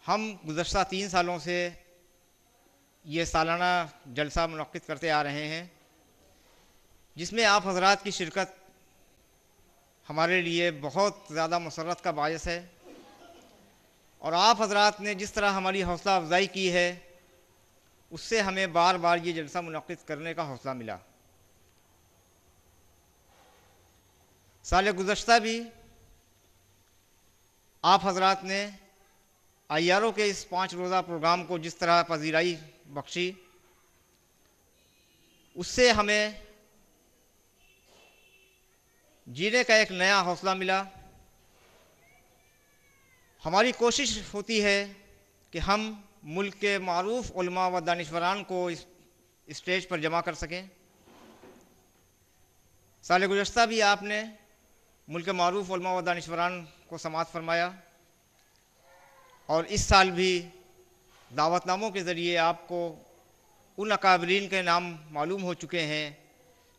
ہم گزشتہ 3 سالوں سے یہ سالانہ جلسہ منعقد کرتے آ رہے ہیں، جس میں آپ حضرات کی شرکت ہمارے لیے بہت زیادہ مسرت کا باعث ہے، اور آپ حضرات نے جس طرح ہماری حوصلہ افزائی کی ہے اس سے ہمیں بار بار یہ جلسہ منعقد کرنے کا حوصلہ ملا۔ سال گزشتہ بھی آپ حضرات نے IRO کے اس 5 روزہ پروگرام کو جس طرح پذیرائی بخشی، اس سے ہمیں جینے کا ایک نیا حوصلہ ملا۔ ہماری کوشش ہوتی ہے کہ ہم ملک کے معروف علماء و دانشوران کو اس اسٹیج پر جمع کر سکیں۔ سال گزشتہ بھی آپ نے ملک کے معروف علماء و دانشوران کو سماعت فرمایا، اور اس سال بھی دعوت ناموں کے ذریعے آپ کو ان اکابرین کے نام معلوم ہو چکے ہیں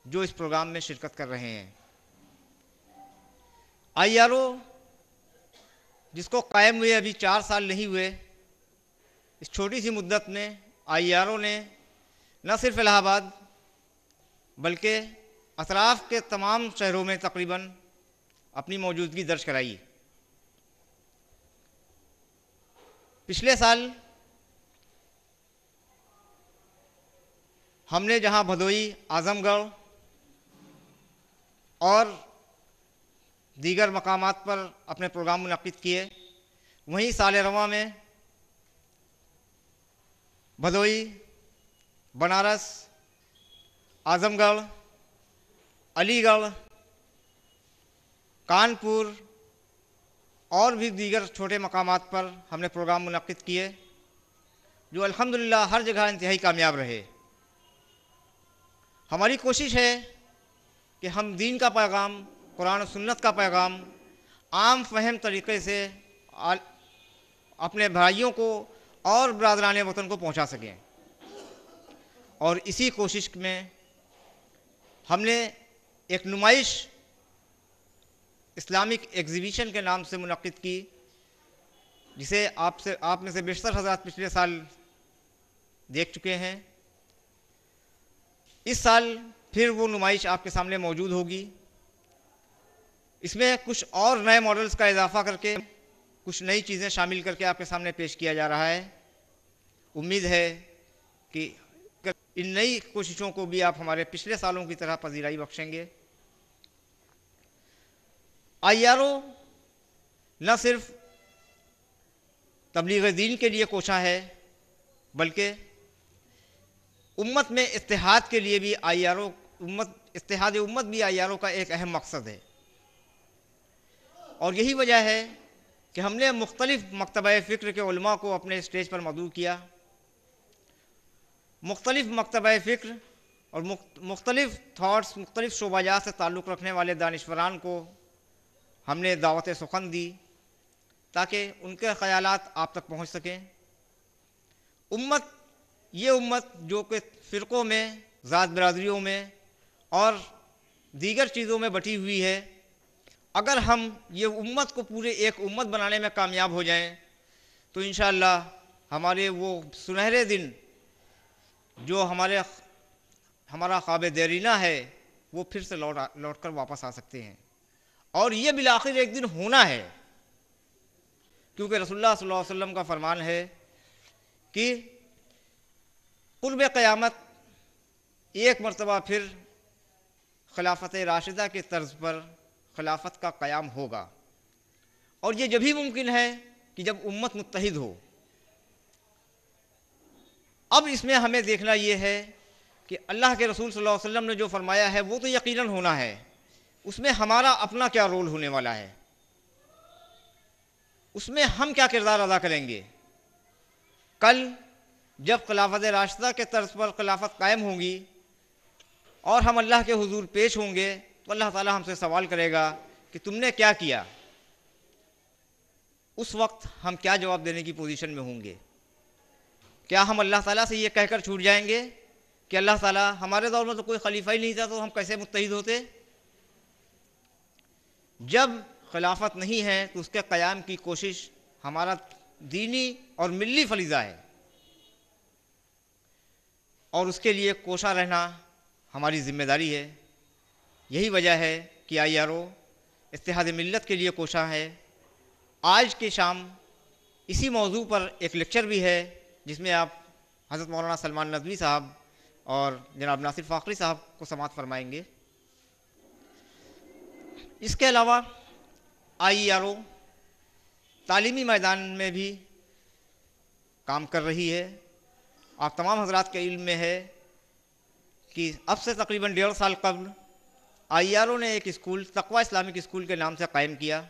جو اس پروگرام میں شرکت کر رہے ہیں۔ IRO جس کو قائم ہوئے ابھی 4 سال نہیں ہوئے، اس چھوٹی سی مدت میں IRO نے نہ صرف الہ آباد بلکہ اطراف کے تمام شہروں میں تقریباً اپنی موجودگی درج کرائی۔ پچھلے سال ہم نے جہاں بھدوئی، اعظم گڑھ اور دیگر مقامات پر اپنے پروگرام منعقد کیے، وہیں سال رواں میں بھدوئی، بنارس، اعظم گڑھ، علی گڑھ، کانپور اور بھی دیگر چھوٹے مقامات پر ہم نے پروگرام منعقد کیے، جو الحمدللہ ہر جگہ انتہائی کامیاب رہے۔ ہماری کوشش ہے کہ ہم دین کا پیغام، قرآن و سنت کا پیغام عام فہم طریقے سے اپنے بھائیوں کو اور برادران وطن کو پہنچا سکیں، اور اسی کوشش میں ہم نے ایک نمائش اسلامک ایگزیبیشن کے نام سے منعقد کی، جسے آپ میں سے بیشتر حضرات پچھلے سال دیکھ چکے ہیں۔ اس سال پھر وہ نمائش آپ کے سامنے موجود ہوگی۔ اس میں کچھ اور نئے ماڈلز کا اضافہ کر کے، کچھ نئی چیزیں شامل کر کے آپ کے سامنے پیش کیا جا رہا ہے۔ امید ہے کہ ان نئی کوششوں کو بھی آپ ہمارے پچھلے سالوں کی طرح پذیرائی بخشیں گے۔ IRO نہ صرف تبلیغ دین کے لیے کوشاں ہے، بلکہ امت میں اتحاد کے لیے بھی اتحاد امت بھی IRO کا ایک اہم مقصد ہے، اور یہی وجہ ہے کہ ہم نے مختلف مکتبہ فکر کے علماء کو اپنے اسٹیج پر مدعو کیا۔ مختلف مکتبہ فکر اور مختلف تھاٹس، مختلف شعبہ جات سے تعلق رکھنے والے دانشوران کو ہم نے دعوت سخن دی تاکہ ان کے خیالات آپ تک پہنچ سکیں۔ یہ امت جو کہ فرقوں میں، ذات برادریوں میں اور دیگر چیزوں میں بٹی ہوئی ہے، اگر ہم یہ امت کو پورے ایک امت بنانے میں کامیاب ہو جائیں تو انشاءاللہ ہمارے وہ سنہرے دن جو ہمارا خواب دیرینہ ہے وہ پھر سے لوٹ کر واپس آ سکتے ہیں، اور یہ بالآخر ایک دن ہونا ہے، کیونکہ رسول اللہ صلی اللہ علیہ وسلم کا فرمان ہے کہ قرب قیامت ایک مرتبہ پھر خلافت راشدہ کے طرز پر خلافت کا قیام ہوگا، اور یہ جبھی ممکن ہے کہ جب امت متحد ہو۔ اب اس میں ہمیں دیکھنا یہ ہے کہ اللہ کے رسول صلی اللہ علیہ وسلم نے جو فرمایا ہے وہ تو یقیناً ہونا ہے، اس میں ہمارا اپنا کیا رول ہونے والا ہے، اس میں ہم کیا کردار ادا کریں گے۔ کل جب خلافت راشدہ کے طرز پر خلافت قائم ہوگی اور ہم اللہ کے حضور پیش ہوں گے تو اللہ تعالی ہم سے سوال کرے گا کہ تم نے کیا کیا۔ اس وقت ہم کیا جواب دینے کی پوزیشن میں ہوں گے؟ کیا ہم اللہ تعالیٰ سے یہ کہہ کر چھوٹ جائیں گے کہ اللہ تعالیٰ ہمارے دور میں تو کوئی خلیفہ ہی نہیں تھا تو ہم کیسے متحد ہوتے؟ جب خلافت نہیں ہے تو اس کے قیام کی کوشش ہمارا دینی اور ملی فریضہ ہے، اور اس کے لیے کوشاں رہنا ہماری ذمہ داری ہے۔ یہی وجہ ہے کہ IRO اتحاد ملت کے لیے کوشاں ہے۔ آج کے شام اسی موضوع پر ایک لیکچر بھی ہے جس میں آپ حضرت مولانا سلمان ندوی صاحب اور جناب ناصر فاخری صاحب کو سماعت فرمائیں گے۔ اس کے علاوہ IRO تعلیمی میدان میں بھی کام کر رہی ہے۔ آپ تمام حضرات کے علم میں ہے کہ اب سے تقریباً 1.5 سال قبل IRO نے ایک اسکول تقویٰ اسلامک اسکول کے نام سے قائم کیا،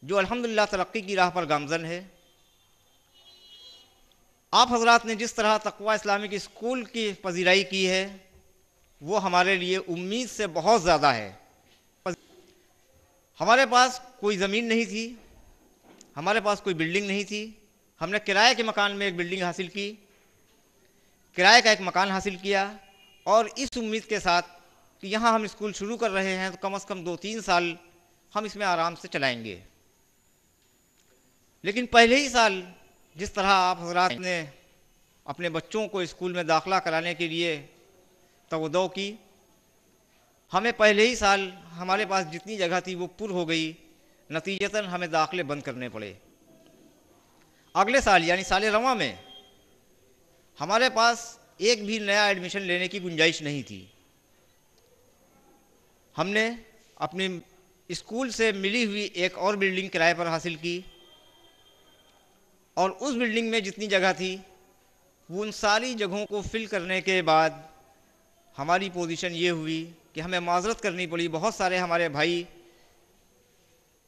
جو الحمدللہ ترقی کی راہ پر گامزن ہے۔ آپ حضرات نے جس طرح تقویٰ اسلامک اسکول کی پذیرائی کی ہے وہ ہمارے لیے امید سے بہت زیادہ ہے۔ ہمارے پاس کوئی زمین نہیں تھی، ہمارے پاس کوئی بلڈنگ نہیں تھی، ہم نے کرائے کے مکان میں ایک بلڈنگ حاصل کی، کرائے کا ایک مکان حاصل کیا، اور اس امید کے ساتھ کہ یہاں ہم اسکول شروع کر رہے ہیں تو کم از کم 2-3 سال ہم اس میں آرام سے چلائیں گے۔ لیکن پہلے ہی سال جس طرح آپ حضرات نے اپنے بچوں کو اسکول میں داخلہ کرانے کے لیے تودع کی، ہمیں پہلے ہی سال ہمارے پاس جتنی جگہ تھی وہ پر ہو گئی، نتیجتاً ہمیں داخلے بند کرنے پڑے۔ اگلے سال یعنی سال رواں میں ہمارے پاس ایک بھی نیا ایڈمیشن لینے کی گنجائش نہیں تھی۔ ہم نے اپنے اسکول سے ملی ہوئی ایک اور بلڈنگ کرائے پر حاصل کی، اور اس بلڈنگ میں جتنی جگہ تھی وہ ان ساری جگہوں کو فل کرنے کے بعد ہماری پوزیشن یہ ہوئی کہ ہمیں معذرت کرنی پڑی۔ بہت سارے ہمارے بھائی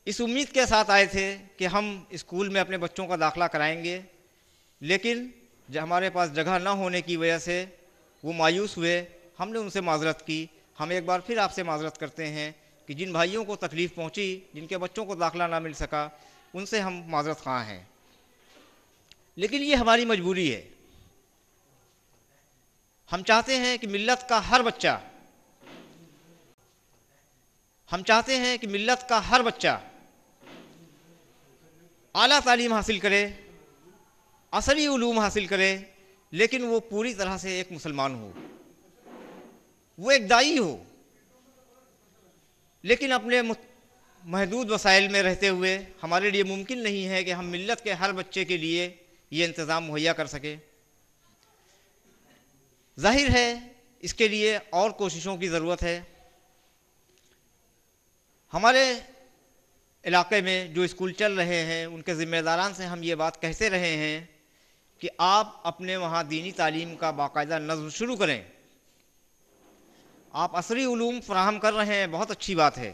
اس امید کے ساتھ آئے تھے کہ ہم اسکول میں اپنے بچوں کا داخلہ کرائیں گے، لیکن جب ہمارے پاس جگہ نہ ہونے کی وجہ سے وہ مایوس ہوئے۔ ہم نے ان سے معذرت کی۔ ہم ایک بار پھر آپ سے معذرت کرتے ہیں کہ جن بھائیوں کو تکلیف پہنچی، جن کے بچوں کو داخلہ نہ مل سکا، ان سے ہم معذرت خواہ ہیں، لیکن یہ ہماری مجبوری ہے۔ ہم چاہتے ہیں کہ ملت کا ہر بچہ اعلیٰ تعلیم حاصل کرے، عصری علوم حاصل کرے، لیکن وہ پوری طرح سے ایک مسلمان ہو، وہ ایک داعی ہو، لیکن اپنے محدود وسائل میں رہتے ہوئے ہمارے لیے ممکن نہیں ہے کہ ہم ملت کے ہر بچے کے لیے یہ انتظام مہیا کر سکیں۔ ظاہر ہے اس کے لیے اور کوششوں کی ضرورت ہے۔ ہمارے علاقے میں جو اسکول چل رہے ہیں ان کے ذمہ داران سے ہم یہ بات کہتے رہے ہیں کہ آپ اپنے وہاں دینی تعلیم کا باقاعدہ نظم شروع کریں۔ آپ عصری علوم فراہم کر رہے ہیں، بہت اچھی بات ہے،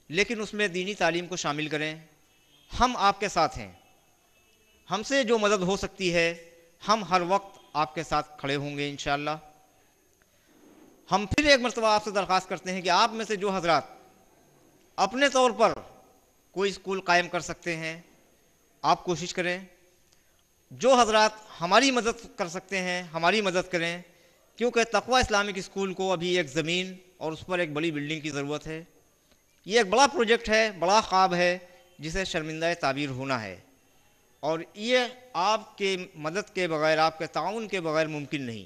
لیکن اس میں دینی تعلیم کو شامل کریں۔ ہم آپ کے ساتھ ہیں، ہم سے جو مدد ہو سکتی ہے ہم ہر وقت آپ کے ساتھ کھڑے ہوں گے انشاءاللہ۔ ہم پھر ایک مرتبہ آپ سے درخواست کرتے ہیں کہ آپ میں سے جو حضرات اپنے طور پر کوئی اسکول قائم کر سکتے ہیں آپ کوشش کریں۔ جو حضرات ہماری مدد کر سکتے ہیں ہماری مدد کریں، کیونکہ تقویٰ اسلامک اسکول کو ابھی ایک زمین اور اس پر ایک بڑی بلڈنگ کی ضرورت ہے۔ یہ ایک بڑا پروجیکٹ ہے، بڑا خواب ہے جسے شرمندہ تعبیر ہونا ہے، اور یہ آپ کے مدد کے بغیر، آپ کے تعاون کے بغیر ممکن نہیں۔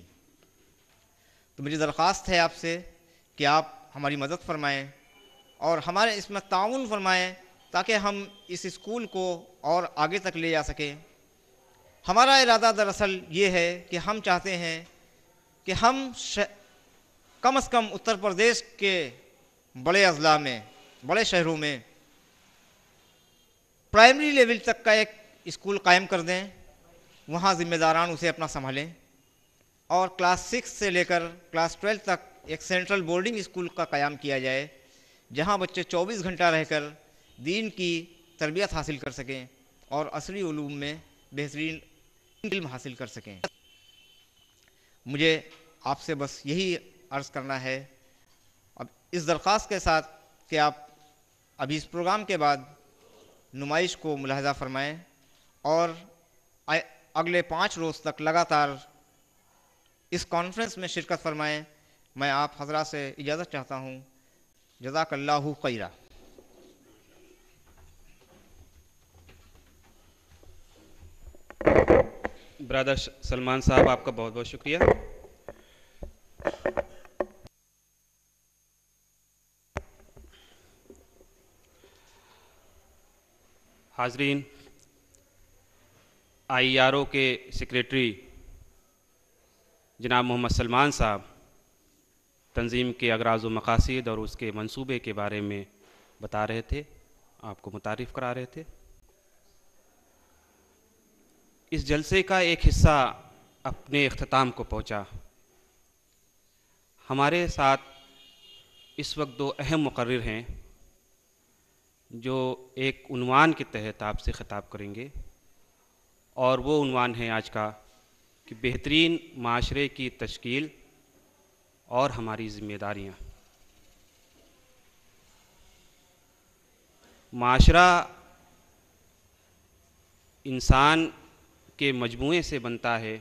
تو میری درخواست ہے آپ سے کہ آپ ہماری مدد فرمائیں اور ہمارے اس میں تعاون فرمائیں تاکہ ہم اس اسکول کو اور آگے تک لے جا سکیں۔ ہمارا ارادہ دراصل یہ ہے کہ ہم چاہتے ہیں کہ ہم کم از کم اتر پردیش کے بڑے اضلاع میں، بڑے شہروں میں پرائمری لیول تک کا ایک اسکول قائم کر دیں، وہاں ذمہ داران اسے اپنا سنبھالیں، اور کلاس 6 سے لے کر کلاس 12 تک ایک سینٹرل بورڈنگ اسکول کا قیام کیا جائے، جہاں بچے 24 گھنٹہ رہ کر دین کی تربیت حاصل کر سکیں اور عصری علوم میں بہترین علم حاصل کر سکیں۔ مجھے آپ سے بس یہی عرض کرنا ہے، اب اس درخواست کے ساتھ کہ آپ ابھی اس پروگرام کے بعد نمائش کو ملاحظہ فرمائیں اور اگلے 5 روز تک لگاتار اس کانفرنس میں شرکت فرمائیں۔ میں آپ حضرات سے اجازت چاہتا ہوں۔ جزاک اللہ خیرا۔ برادر سلمان صاحب، آپ کا بہت بہت شکریہ۔ حاضرین، IERO کے سیکریٹری جناب محمد سلمان صاحب تنظیم کے اغراض و مقاصد اور اس کے منصوبے کے بارے میں بتا رہے تھے، آپ کو متعارف کرا رہے تھے۔ اس جلسے کا ایک حصہ اپنے اختتام کو پہنچا۔ ہمارے ساتھ اس وقت دو اہم مقرر ہیں جو ایک عنوان کے تحت آپ سے خطاب کریں گے، اور وہ عنوان ہے آج کا کہ بہترین معاشرے کی تشکیل اور ہماری ذمہ داریاں۔ معاشرہ انسان کے مجموعے سے بنتا ہے۔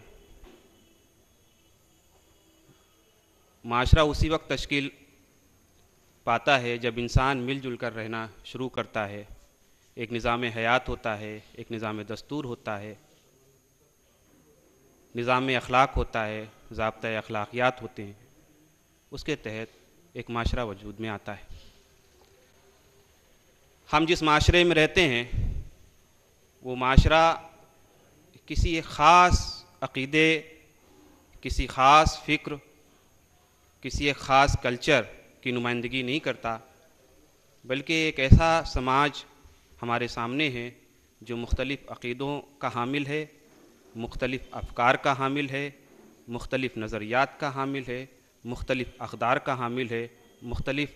معاشرہ اسی وقت تشکیل پاتا ہے جب انسان مل جل کر رہنا شروع کرتا ہے۔ ایک نظام حیات ہوتا ہے، ایک نظام دستور ہوتا ہے، نظام اخلاق ہوتا ہے، ضابطۂ اخلاقیات ہوتے ہیں، اس کے تحت ایک معاشرہ وجود میں آتا ہے۔ ہم جس معاشرے میں رہتے ہیں وہ معاشرہ کسی ایک خاص عقیدے، کسی خاص فکر، کسی ایک خاص کلچر کی نمائندگی نہیں کرتا، بلکہ ایک ایسا سماج ہمارے سامنے ہے جو مختلف عقیدوں کا حامل ہے، مختلف افکار کا حامل ہے، مختلف نظریات کا حامل ہے، مختلف اقدار کا حامل ہے، مختلف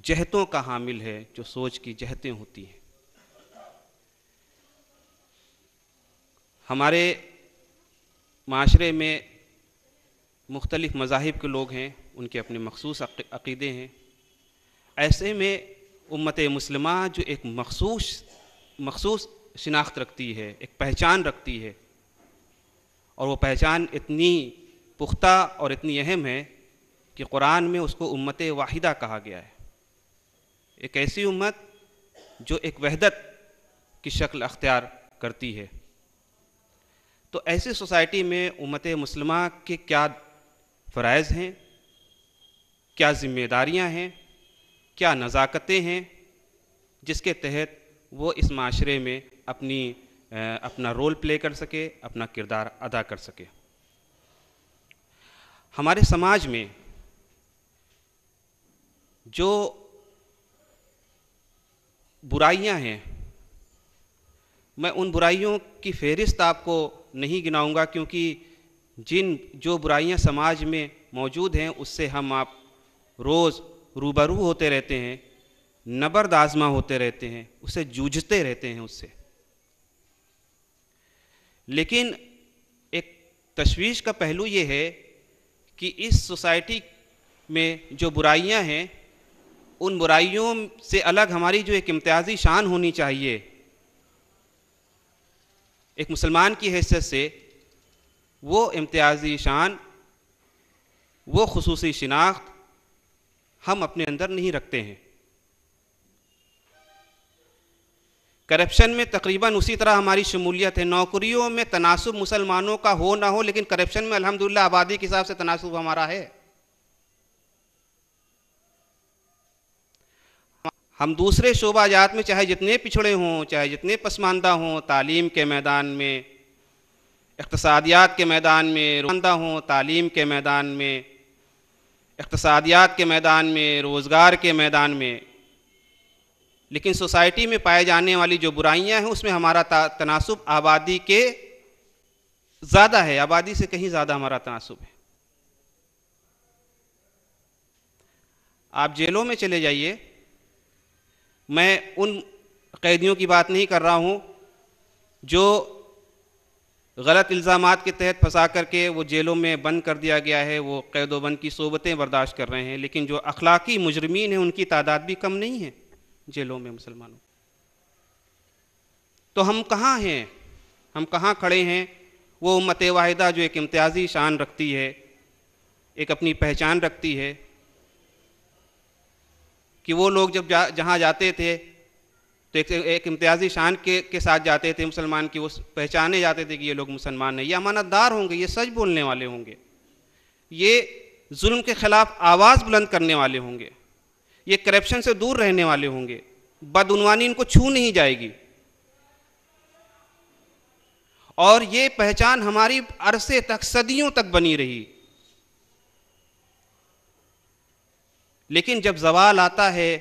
جہتوں کا حامل ہے، جو سوچ کی جہتیں ہوتی ہیں۔ ہمارے معاشرے میں مختلف مذاہب کے لوگ ہیں، ان کے اپنے مخصوص عقیدے ہیں۔ ایسے میں امت مسلمہ جو ایک مخصوص شناخت رکھتی ہے، ایک پہچان رکھتی ہے، اور وہ پہچان اتنی پختہ اور اتنی اہم ہے کہ قرآن میں اس کو امت واحدہ کہا گیا ہے۔ ایک ایسی امت جو ایک وحدت کی شکل اختیار کرتی ہے۔ تو ایسی سوسائٹی میں امت مسلمہ کے کیا فرائض ہیں، کیا ذمہ داریاں ہیں، کیا نزاکتیں ہیں، جس کے تحت وہ اس معاشرے میں اپنا رول پلے کر سکے، اپنا کردار ادا کر سکے۔ ہمارے سماج میں جو برائیاں ہیں، میں ان برائیوں کی فہرست آپ کو نہیں گناؤں گا، کیونکہ جو برائیاں سماج میں موجود ہیں اس سے ہم آپ روز روبرو ہوتے رہتے ہیں، نبرد آزما ہوتے رہتے ہیں، اسے جوجھتے رہتے ہیں اس سے۔ لیکن ایک تشویش کا پہلو یہ ہے کہ اس سوسائٹی میں جو برائیاں ہیں، ان برائیوں سے الگ ہماری جو ایک امتیازی شان ہونی چاہیے، ایک مسلمان کی حیثیت سے، وہ امتیازی شان، وہ خصوصی شناخت ہم اپنے اندر نہیں رکھتے ہیں۔ کرپشن میں تقریباً اسی طرح ہماری شمولیت ہے۔ نوکریوں میں تناسب مسلمانوں کا ہو نہ ہو، لیکن کرپشن میں الحمدللہ آبادی کے حساب سے تناسب ہمارا ہے۔ ہم دوسرے شعبہ جات میں چاہے جتنے پچھڑے ہوں، چاہے جتنے پسماندہ ہوں، تعلیم کے میدان میں، اقتصادیات کے میدان میں، تعلیم کے میدان میں، اقتصادیات کے میدان میں، روزگار کے میدان میں، لیکن سوسائٹی میں پائے جانے والی جو برائیاں ہیں اس میں ہمارا تناسب آبادی کے زیادہ ہے، آبادی سے کہیں زیادہ ہمارا تناسب ہے۔ آپ جیلوں میں چلے جائیے، میں ان قیدیوں کی بات نہیں کر رہا ہوں جو غلط الزامات کے تحت پھنسا کر کے وہ جیلوں میں بند کر دیا گیا ہے، وہ قید و بند کی صحبتیں برداشت کر رہے ہیں، لیکن جو اخلاقی مجرمین ہیں ان کی تعداد بھی کم نہیں ہے جیلوں میں مسلمانوں۔ تو ہم کہاں ہیں؟ ہم کہاں کھڑے ہیں؟ وہ امت واحدہ جو ایک امتیازی شان رکھتی ہے، ایک اپنی پہچان رکھتی ہے، کہ وہ لوگ جب جہاں جاتے تھے تو ایک امتیازی شان کے ساتھ جاتے تھے مسلمان کی، وہ پہچانے جاتے تھے کہ یہ لوگ مسلمان ہیں، یہ امانت دار ہوں گے، یہ سچ بولنے والے ہوں گے، یہ ظلم کے خلاف آواز بلند کرنے والے ہوں گے، یہ کرپشن سے دور رہنے والے ہوں گے، بدعنوانی ان کو چھو نہیں جائے گی. اور یہ پہچان ہماری عرصے تک، صدیوں تک بنی رہی. لیکن جب زوال آتا ہے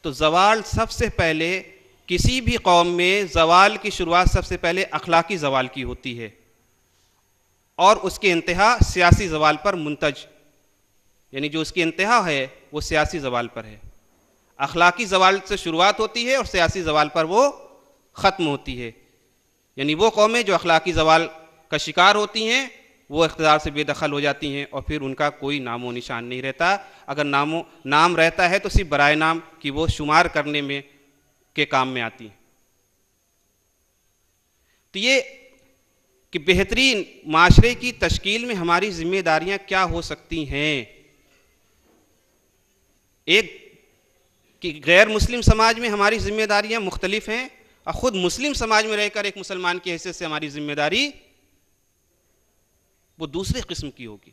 تو زوال سب سے پہلے، کسی بھی قوم میں زوال کی شروعات سب سے پہلے اخلاقی زوال کی ہوتی ہے، اور اس کی انتہا سیاسی زوال پر منتج، یعنی جو اس کی انتہا ہے وہ سیاسی زوال پر ہے. اخلاقی زوال سے شروعات ہوتی ہے اور سیاسی زوال پر وہ ختم ہوتی ہے. یعنی وہ قومیں جو اخلاقی زوال کا شکار ہوتی ہیں وہ اقتدار سے بے دخل ہو جاتی ہیں، اور پھر ان کا کوئی نام و نشان نہیں رہتا. اگر نام رہتا ہے تو صرف برائے نام کی وہ شمار کرنے میں کے کام میں آتی ہیں. تو یہ کہ بہترین معاشرے کی تشکیل میں ہماری ذمہ داریاں کیا ہو سکتی ہیں. ایک کہ غیر مسلم سماج میں ہماری ذمہ داریاں مختلف ہیں، اور خود مسلم سماج میں رہ کر ایک مسلمان کی حیثیت سے ہماری ذمہ داری وہ دوسرے قسم کی ہوگی.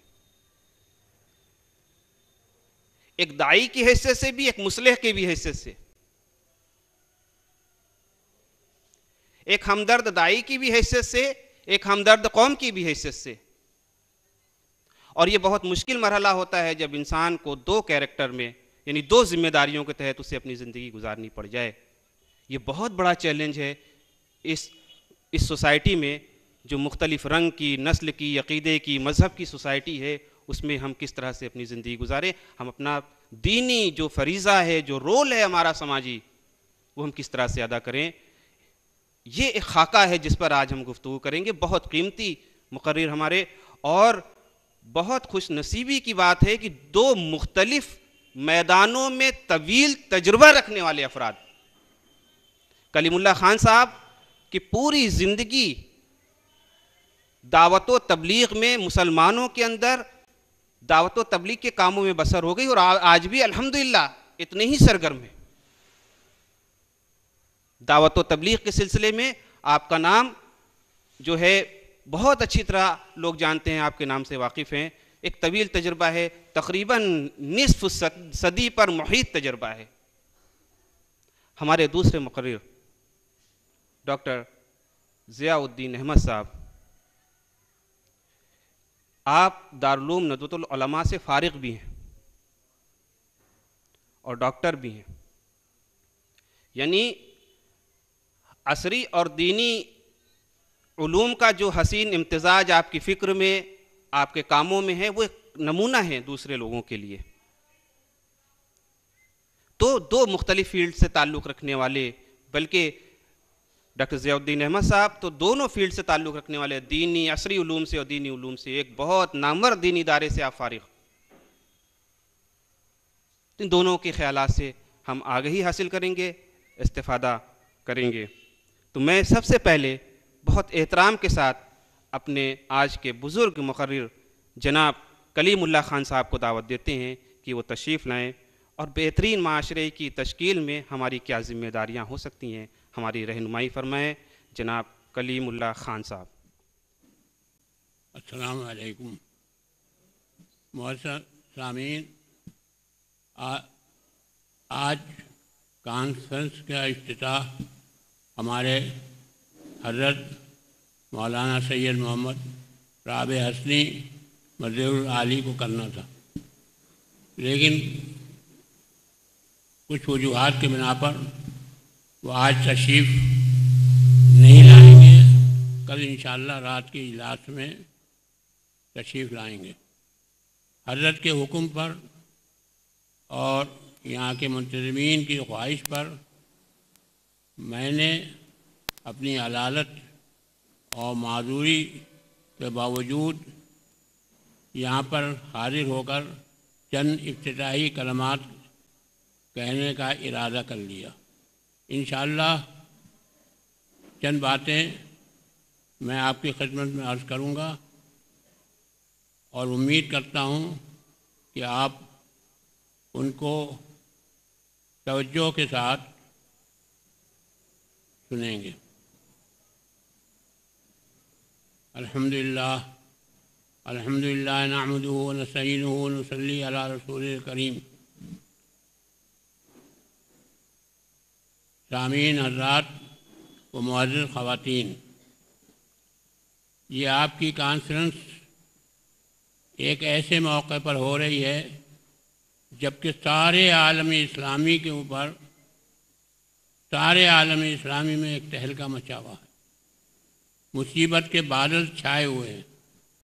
ایک داعی کی حیثیت سے بھی، ایک مصلح کی بھی حیثیت سے، ایک ہمدرد داعی کی بھی حیثیت سے، ایک ہمدرد قوم کی بھی حیثیت سے. اور یہ بہت مشکل مرحلہ ہوتا ہے جب انسان کو دو کیریکٹر میں، یعنی دو ذمہ داریوں کے تحت اسے اپنی زندگی گزارنی پڑ جائے. یہ بہت بڑا چیلنج ہے اس سوسائٹی میں، جو مختلف رنگ کی، نسل کی، عقیدے کی، مذہب کی سوسائٹی ہے، اس میں ہم کس طرح سے اپنی زندگی گزاریں. ہم اپنا دینی جو فریضہ ہے، جو رول ہے ہمارا سماجی، وہ ہم کس طرح سے ادا کریں. یہ ایک خاکہ ہے جس پر آج ہم گفتگو کریں گے. بہت قیمتی مقرر ہمارے، اور بہت خوش نصیبی کی بات ہے کہ دو مختلف میدانوں میں طویل تجربہ رکھنے والے افراد. کلیم اللہ خان صاحب کی پوری زندگی دعوت و تبلیغ میں، مسلمانوں کے اندر دعوت و تبلیغ کے کاموں میں بسر ہو گئی، اور آج بھی الحمدللہ اتنے ہی سرگرم ہیں. دعوت و تبلیغ کے سلسلے میں آپ کا نام جو ہے بہت اچھی طرح لوگ جانتے ہیں، آپ کے نام سے واقف ہیں. ایک طویل تجربہ ہے، تقریباً نصف صدی پر محیط تجربہ ہے. ہمارے دوسرے مقرر ڈاکٹر ضیاء الدین احمد صاحب، آپ دارالعلوم ندوۃ العلماء سے فارغ بھی ہیں اور ڈاکٹر بھی ہیں. یعنی عصری اور دینی علوم کا جو حسین امتزاج آپ کی فکر میں، آپ کے کاموں میں ہے، وہ ایک نمونہ ہے دوسرے لوگوں کے لیے. تو دو مختلف فیلڈ سے تعلق رکھنے والے، بلکہ ڈاکٹر ضیاء الدین احمد صاحب تو دونوں فیلڈ سے تعلق رکھنے والے، دینی عصری علوم سے اور دینی علوم سے. ایک بہت نامور دینی ادارے سے آپ فارغ. ان دونوں کے خیالات سے ہم آگہی حاصل کریں گے، استفادہ کریں گے. تو میں سب سے پہلے بہت احترام کے ساتھ اپنے آج کے بزرگ مقرر جناب کلیم اللہ خان صاحب کو دعوت دیتے ہیں کہ وہ تشریف لائیں اور بہترین معاشرے کی تشکیل میں ہماری کیا ذمہ داریاں ہو سکتی ہیں ہماری رہنمائی فرمائیں. جناب کلیم اللہ خان صاحب. السلام علیکم. معزز سامعین، آج کانفرنس کا افتتاح ہمارے حضرت مولانا سید محمد رابع حسنی مظہر العالی کو کرنا تھا، لیکن کچھ وجوہات کے بنا پر وہ آج تشریف نہیں لائیں گے. کل انشاءاللہ رات کے اجلاس میں تشریف لائیں گے. حضرت کے حکم پر اور یہاں کے منتظمین کی خواہش پر میں نے اپنی علالت اور معذوری کے باوجود یہاں پر حاضر ہو کر چند افتتاحی کلمات کہنے کا ارادہ کر لیا. انشاءاللہ چند باتیں میں آپ کی خدمت میں عرض کروں گا، اور امید کرتا ہوں کہ آپ ان کو توجہ کے ساتھ سنیں گے۔ الحمدللہ نحمدہ ونستعینہ ونصلی علی رسول الکریم۔ سامعین حضرات و معزز خواتین، یہ آپ کی کانفرنس ایک ایسے موقع پر ہو رہی ہے جبکہ سارے عالم اسلامی کے اوپر، سارے عالم اسلامی میں ایک تہلکہ مچا ہوا ہے، مصیبت کے بادل چھائے ہوئے ہیں۔